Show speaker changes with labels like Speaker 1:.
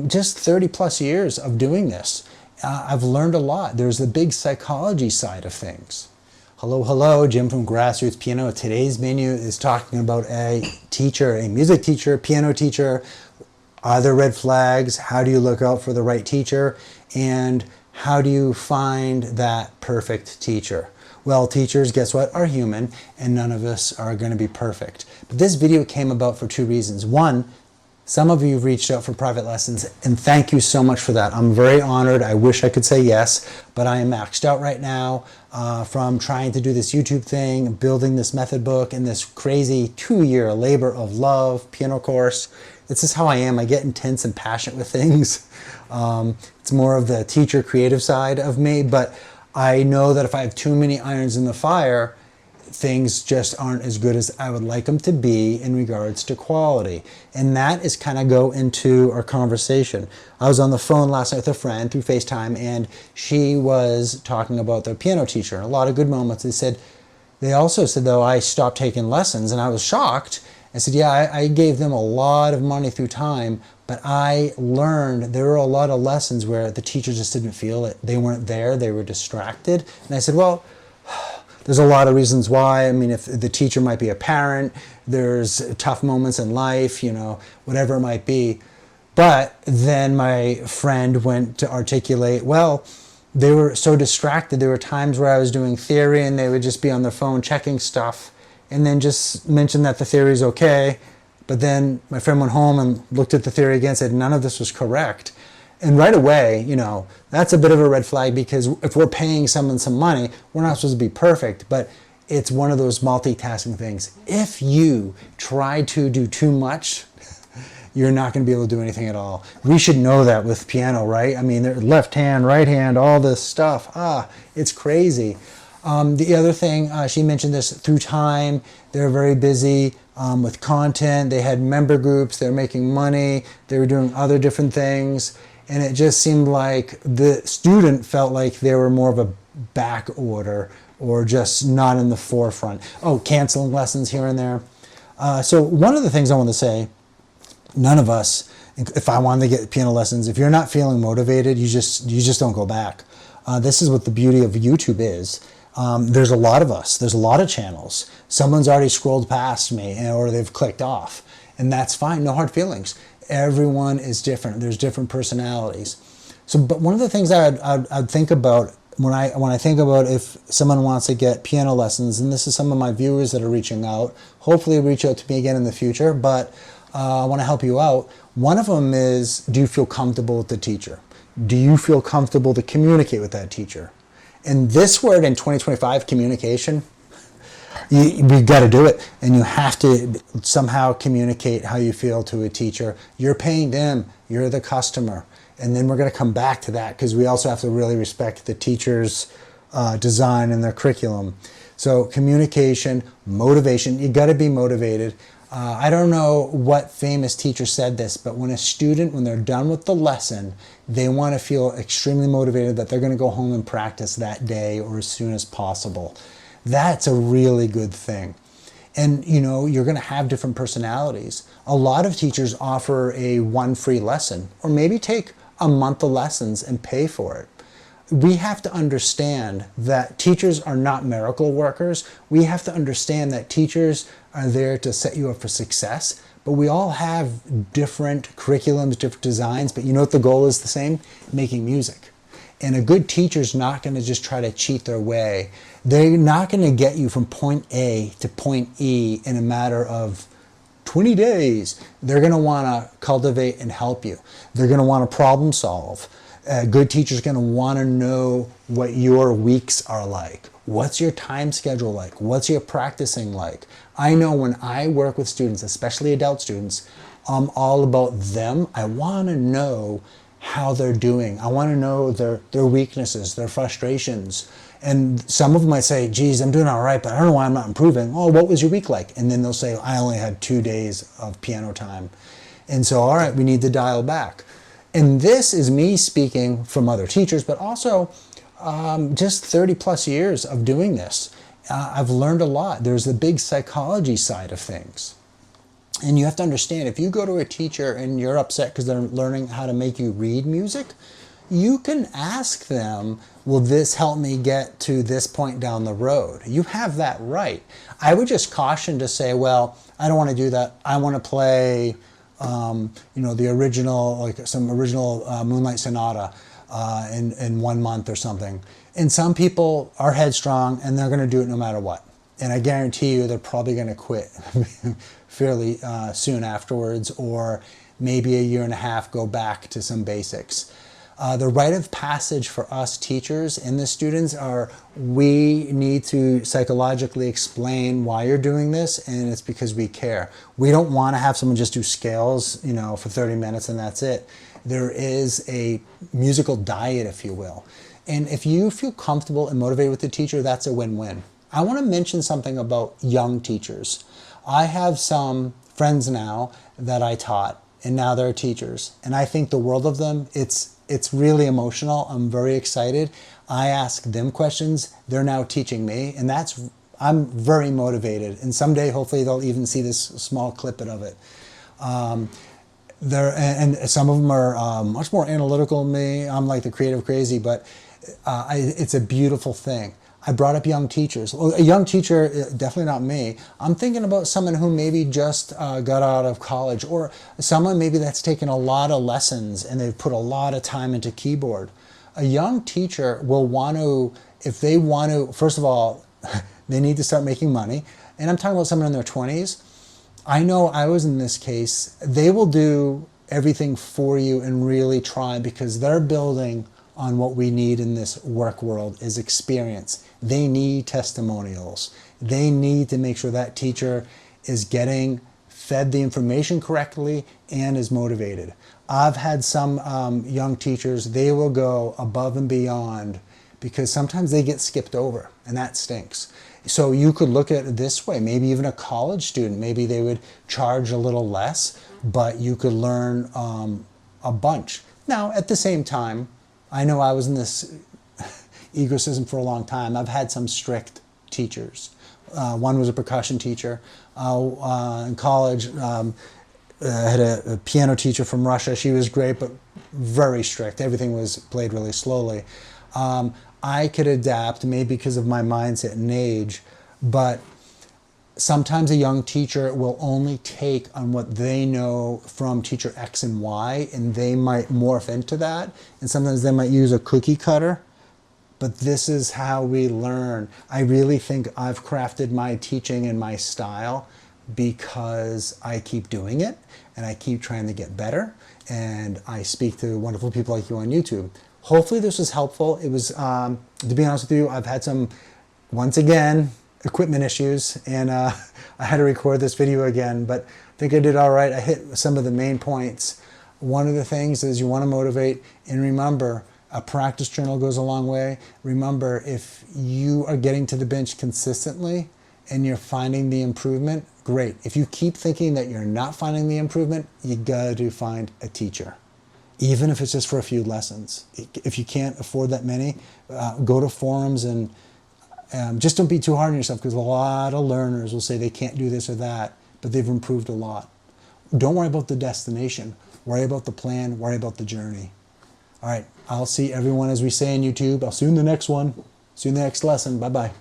Speaker 1: Just 30 plus years of doing this. I've learned a lot. There's the big psychology side of things. Hello, hello, Jim from Grassroots Piano. Today's menu is talking about a teacher, a music teacher, piano teacher. Are there red flags? How do you look out for the right teacher? And how do you find that perfect teacher? Well, teachers, guess what, are human, and none of us are going to be perfect. But this video came about for two reasons. One, some of you have reached out for private lessons, and thank you so much for that. I'm very honored. I wish I could say yes, but I am maxed out right now from trying to do this YouTube thing, building this method book, and this crazy 2-year labor of love piano course. This is how I am. I get intense and passionate with things. It's more of the teacher creative side of me, but I know that if I have too many irons in the fire, things just aren't as good as I would like them to be in regards to quality. And that is kind of go into our conversation. I was on the phone last night with a friend through FaceTime, and she was talking about their piano teacher. A lot of good moments. They also said, though, I stopped taking lessons, and I was shocked. I said, yeah, I gave them a lot of money through time, but I learned there were a lot of lessons where the teacher just didn't feel it. They weren't there. They were distracted. And I said, well, there's a lot of reasons why. I mean, if the teacher might be a parent, there's tough moments in life, you know, whatever it might be. But then my friend went to articulate, well, they were so distracted. There were times where I was doing theory and they would just be on their phone checking stuff and then just mention that the theory is okay. But then my friend went home and looked at the theory again and said none of this was correct. And right away, you know, that's a bit of a red flag, because if we're paying someone some money, we're not supposed to be perfect, but it's one of those multitasking things. If you try to do too much, you're not going to be able to do anything at all. We should know that with piano, right? I mean, left hand, right hand, all this stuff. It's crazy. The other thing, she mentioned this, through time, they're very busy with content. They had member groups, they're making money, they were doing other different things. And it just seemed like the student felt like they were more of a back order or just not in the forefront. Oh, canceling lessons here and there. So one of the things I want to say, none of us, if I wanted to get piano lessons, if you're not feeling motivated, you just don't go back. This is what the beauty of YouTube is. There's a lot of us. There's a lot of channels. Someone's already scrolled past me or they've clicked off. And that's fine. No hard feelings. Everyone is different. There's different personalities. So, but one of the things I'd think about when I think about if someone wants to get piano lessons, and this is some of my viewers that are reaching out, hopefully reach out to me again in the future, but I want to help you out. One of them is, do you feel comfortable with the teacher? Do you feel comfortable to communicate with that teacher? And this word in 2025, communication, we've got to do it, and you have to somehow communicate how you feel to a teacher. You're paying them, you're the customer, and then we're going to come back to that, because we also have to really respect the teacher's design and their curriculum. So communication, motivation, you got to be motivated. I don't know what famous teacher said this, but when a student, when they're done with the lesson, they want to feel extremely motivated that they're going to go home and practice that day or as soon as possible. That's a really good thing. And you know, you're going to have different personalities. A lot of teachers offer a one free lesson, or maybe take a month of lessons and pay for it. We have to understand that teachers are not miracle workers. We have to understand that teachers are there to set you up for success, but we all have different curriculums, different designs, but you know what the goal is the same? Making music. And a good teacher's not going to just try to cheat their way. They're not going to get you from point A to point E in a matter of 20 days. They're going to want to cultivate and help you. They're going to want to problem solve. A good teacher's going to want to know what your weeks are like. What's your time schedule like? What's your practicing like? I know when I work with students, especially adult students, I'm all about them. I want to know how they're doing. I want to know their weaknesses, their frustrations. And some of them might say, geez, I'm doing all right, but I don't know why I'm not improving. Oh, what was your week like? And then they'll say, I only had 2 days of piano time. And so, all right, we need to dial back. And this is me speaking from other teachers, but also just 30 plus years of doing this. I've learned a lot. There's the big psychology side of things. And you have to understand, if you go to a teacher and you're upset because they're learning how to make you read music, you can ask them, will this help me get to this point down the road? You have that right. I would just caution to say, well, I don't want to do that. I want to play, the original, like some original Moonlight Sonata in 1 month or something. And some people are headstrong and they're going to do it no matter what. And I guarantee you they're probably going to quit fairly soon afterwards, or maybe a year and a half go back to some basics. The rite of passage for us teachers and the students are, we need to psychologically explain why you're doing this, and it's because we care. We don't want to have someone just do scales, for 30 minutes and that's it. There is a musical diet, if you will. And if you feel comfortable and motivated with the teacher, that's a win-win. I want to mention something about young teachers. I have some friends now that I taught, and now they're teachers, and I think the world of them. It's really emotional. I'm very excited. I ask them questions. They're now teaching me, and I'm very motivated. And someday, hopefully, they'll even see this small clip of it. And some of them are much more analytical than me. I'm like the creative crazy, but it's a beautiful thing. I brought up young teachers. Well, a young teacher, definitely not me. I'm thinking about someone who maybe just got out of college, or someone maybe that's taken a lot of lessons and they've put a lot of time into keyboard. A young teacher will want to, if they want to, first of all, they need to start making money. And I'm talking about someone in their 20s. I know I was in this case. They will do everything for you and really try, because they're building on what we need in this work world is experience. They need testimonials. They need to make sure that teacher is getting fed the information correctly and is motivated. I've had some young teachers, they will go above and beyond because sometimes they get skipped over, and that stinks. So you could look at it this way, maybe even a college student, maybe they would charge a little less, but you could learn a bunch. Now, at the same time, I know I was in this ecosystem for a long time. I've had some strict teachers. One was a percussion teacher. In college, I had a piano teacher from Russia. She was great, but very strict. Everything was played really slowly. I could adapt, maybe because of my mindset and age, but sometimes a young teacher will only take on what they know from teacher X and Y, and they might morph into that. And sometimes they might use a cookie cutter, but this is how we learn. I really think I've crafted my teaching and my style because I keep doing it and I keep trying to get better, and I speak to wonderful people like you on YouTube. Hopefully this was helpful. It was, to be honest with you, I've had some, once again, equipment issues, and I had to record this video again, but I think I did all right. I hit some of the main points. One of the things is you want to motivate, and remember, a practice journal goes a long way. Remember, if you are getting to the bench consistently and you're finding the improvement, great. If you keep thinking that you're not finding the improvement, you gotta find a teacher. Even if it's just for a few lessons. If you can't afford that many, go to forums and just don't be too hard on yourself, because a lot of learners will say they can't do this or that, but they've improved a lot. Don't worry about the destination. Worry about the plan. Worry about the journey. All right, I'll see everyone, as we say on YouTube. I'll see you in the next one. See you in the next lesson. Bye-bye.